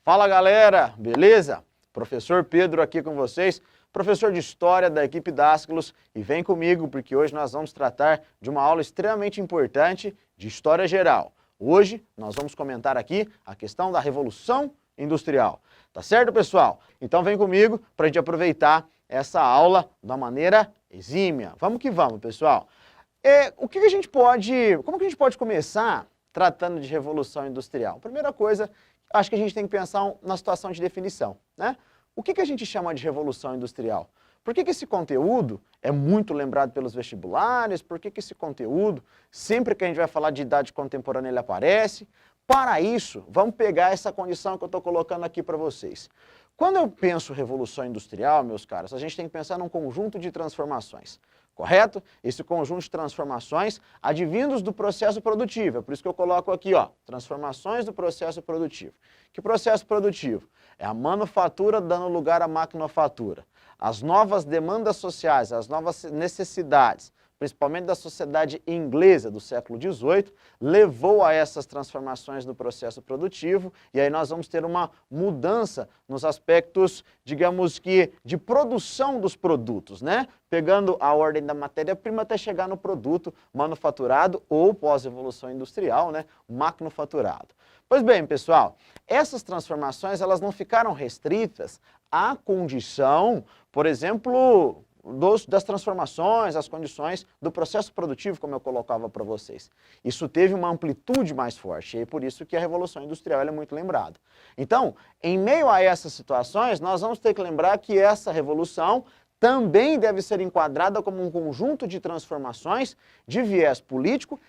Fala galera, beleza? Professor Pedro aqui com vocês, professor de História da equipe Dasclos, e vem comigo porque hoje nós vamos tratar de uma aula extremamente importante de História Geral. Hoje nós vamos comentar aqui a questão da Revolução Industrial. Tá certo, pessoal? Então vem comigo para a gente aproveitar essa aula da maneira exímia. Vamos que vamos, pessoal. Como que a gente pode começar tratando de Revolução Industrial? Primeira coisa, acho que a gente tem que pensar na situação de definição, né? O que a gente chama de Revolução Industrial? Por que esse conteúdo é muito lembrado pelos vestibulares? Por que esse conteúdo, sempre que a gente vai falar de idade contemporânea, ele aparece? Para isso, vamos pegar essa condição que eu estou colocando aqui para vocês. Quando eu penso Revolução Industrial, meus caros, a gente tem que pensar num conjunto de transformações, correto? Esse conjunto de transformações advindos do processo produtivo, é por isso que eu coloco aqui, ó, transformações do processo produtivo. Que processo produtivo? É a manufatura dando lugar à maquinofatura. As novas demandas sociais, as novas necessidades, principalmente da sociedade inglesa do século XVIII, levou a essas transformações no processo produtivo, e aí nós vamos ter uma mudança nos aspectos, digamos que, de produção dos produtos, né? Pegando a ordem da matéria-prima até chegar no produto manufaturado ou pós-revolução industrial, né? Maquinofaturado. Pois bem, pessoal, essas transformações elas não ficaram restritas à condição, por exemplo, das transformações, as condições do processo produtivo, como eu colocava para vocês. Isso teve uma amplitude mais forte, e é por isso que a Revolução Industrial é muito lembrada. Então, em meio a essas situações, nós vamos ter que lembrar que essa revolução também deve ser enquadrada como um conjunto de transformações de viés político,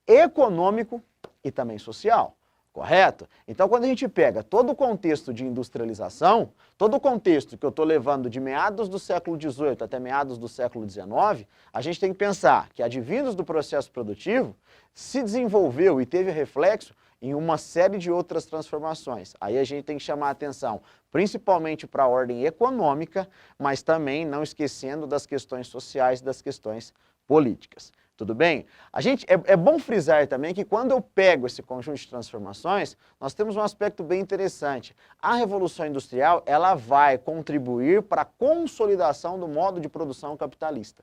econômico e também social. Correto? Então, quando a gente pega todo o contexto de industrialização, todo o contexto que eu estou levando de meados do século XVIII até meados do século XIX, a gente tem que pensar que, advindos do processo produtivo, se desenvolveu e teve reflexo em uma série de outras transformações. Aí a gente tem que chamar a atenção, principalmente para a ordem econômica, mas também não esquecendo das questões sociais e das questões políticas. Tudo bem? É bom frisar também que quando eu pego esse conjunto de transformações, nós temos um aspecto bem interessante. A Revolução Industrial, ela vai contribuir para a consolidação do modo de produção capitalista.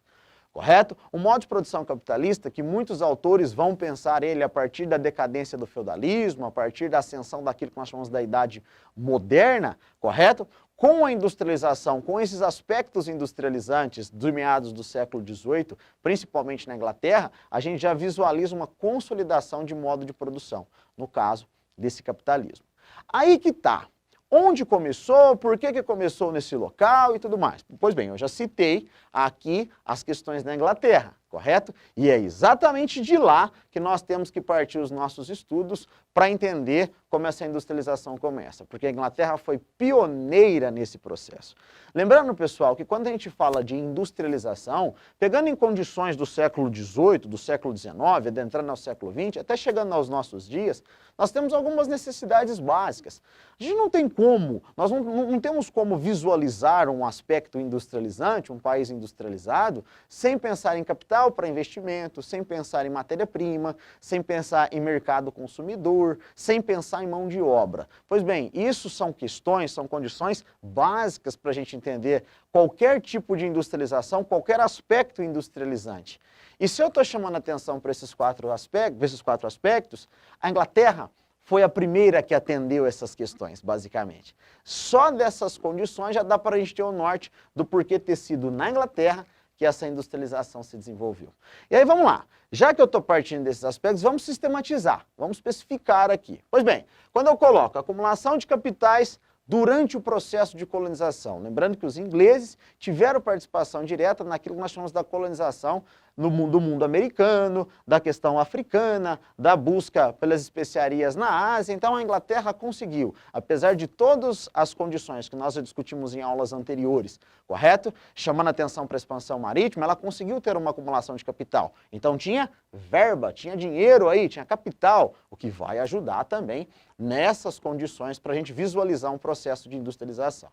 Correto? O modo de produção capitalista, que muitos autores vão pensar ele a partir da decadência do feudalismo, a partir da ascensão daquilo que nós chamamos da Idade Moderna, correto? Com a industrialização, com esses aspectos industrializantes dos meados do século XVIII, principalmente na Inglaterra, a gente já visualiza uma consolidação de modo de produção, no caso desse capitalismo. Aí que está. Onde começou, por que começou nesse local e tudo mais. Pois bem, eu já citei aqui as questões da Inglaterra, correto? E é exatamente de lá que nós temos que partir os nossos estudos para entender como essa industrialização começa, porque a Inglaterra foi pioneira nesse processo. Lembrando, pessoal, que quando a gente fala de industrialização, pegando em condições do século XVIII, do século XIX, adentrando ao século XX, até chegando aos nossos dias, nós temos algumas necessidades básicas. A gente não tem como, nós não temos como visualizar um aspecto industrializante, um país industrializado, sem pensar em capital para investimento, sem pensar em matéria-prima, sem pensar em mercado consumidor, sem pensar em mão de obra. Pois bem, isso são questões, são condições básicas para a gente entender qualquer tipo de industrialização, qualquer aspecto industrializante. E se eu estou chamando atenção para esses quatro aspectos, a Inglaterra foi a primeira que atendeu essas questões, basicamente. Só dessas condições já dá para a gente ter o norte do porquê ter sido na Inglaterra que essa industrialização se desenvolveu. E aí vamos lá, já que eu estou partindo desses aspectos, vamos sistematizar, vamos especificar aqui. Pois bem, quando eu coloco acumulação de capitais durante o processo de colonização, lembrando que os ingleses tiveram participação direta naquilo que nós chamamos da colonização do mundo americano, da questão africana, da busca pelas especiarias na Ásia. Então a Inglaterra conseguiu, apesar de todas as condições que nós já discutimos em aulas anteriores, correto? Chamando atenção para a expansão marítima, ela conseguiu ter uma acumulação de capital. Então tinha verba, tinha dinheiro aí, tinha capital, o que vai ajudar também nessas condições para a gente visualizar um processo de industrialização.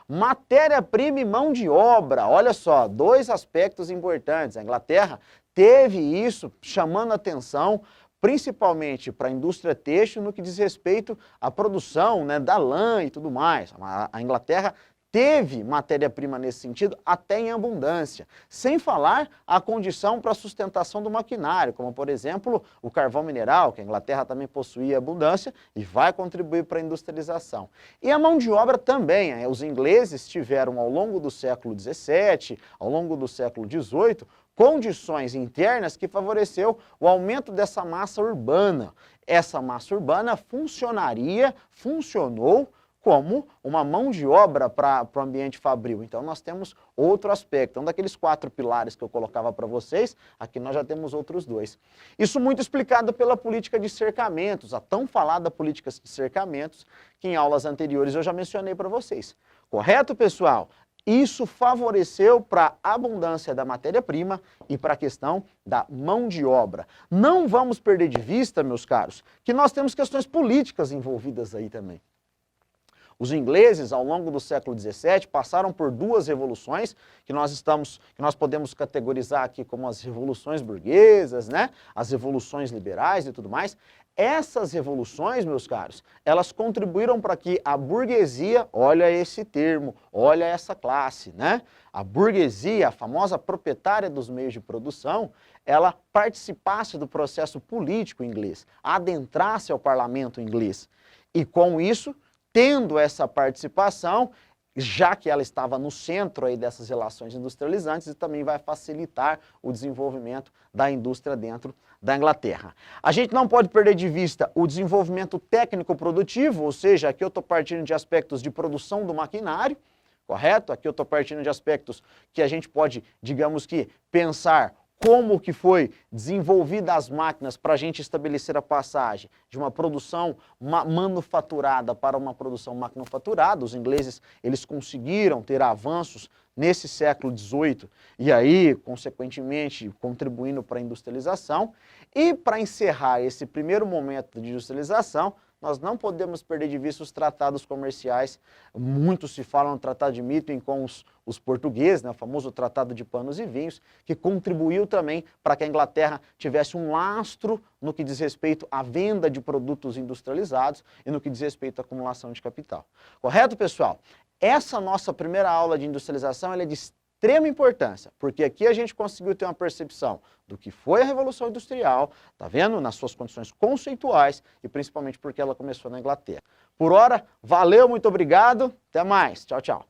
Matéria-prima e mão de obra, olha só, dois aspectos importantes. A Inglaterra teve isso chamando atenção principalmente para a indústria têxtil no que diz respeito à produção, né, da lã e tudo mais. A Inglaterra teve matéria-prima nesse sentido até em abundância, sem falar a condição para a sustentação do maquinário, como por exemplo o carvão mineral, que a Inglaterra também possuía abundância e vai contribuir para a industrialização. E a mão de obra também, os ingleses tiveram ao longo do século XVII, ao longo do século XVIII, condições internas que favoreceu o aumento dessa massa urbana. Essa massa urbana funcionou como uma mão de obra para o ambiente fabril. Então nós temos outro aspecto. Então daqueles 4 pilares que eu colocava para vocês, aqui nós já temos outros 2. Isso muito explicado pela política de cercamentos, a tão falada política de cercamentos, que em aulas anteriores eu já mencionei para vocês. Correto, pessoal? Isso favoreceu para a abundância da matéria-prima e para a questão da mão de obra. Não vamos perder de vista, meus caros, que nós temos questões políticas envolvidas aí também. Os ingleses, ao longo do século XVII, passaram por 2 revoluções que nós podemos categorizar aqui como as revoluções burguesas, né? As revoluções liberais e tudo mais. Essas revoluções, meus caros, elas contribuíram para que a burguesia, olha esse termo, olha essa classe, né? A burguesia, a famosa proprietária dos meios de produção, ela participasse do processo político inglês, adentrasse ao parlamento inglês. E com isso, tendo essa participação, já que ela estava no centro aí dessas relações industrializantes, e também vai facilitar o desenvolvimento da indústria dentro da Inglaterra. A gente não pode perder de vista o desenvolvimento técnico-produtivo, ou seja, aqui eu estou partindo de aspectos de produção do maquinário, correto? Aqui eu estou partindo de aspectos que a gente pode, digamos que, pensar como que foi desenvolvida as máquinas para a gente estabelecer a passagem de uma produção manufaturada para uma produção manufaturada. Os ingleses, eles conseguiram ter avanços nesse século XVIII e aí, consequentemente, contribuindo para a industrialização. E para encerrar esse primeiro momento de industrialização, nós não podemos perder de vista os tratados comerciais. Muito se fala no Tratado de Mitten com os portugueses, né, o famoso Tratado de Panos e Vinhos, que contribuiu também para que a Inglaterra tivesse um lastro no que diz respeito à venda de produtos industrializados e no que diz respeito à acumulação de capital. Correto, pessoal? Essa nossa primeira aula de industrialização ela é de extrema importância, porque aqui a gente conseguiu ter uma percepção do que foi a Revolução Industrial, tá vendo? Nas suas condições conceituais e principalmente porque ela começou na Inglaterra. Por hora, valeu, muito obrigado, até mais, tchau, tchau.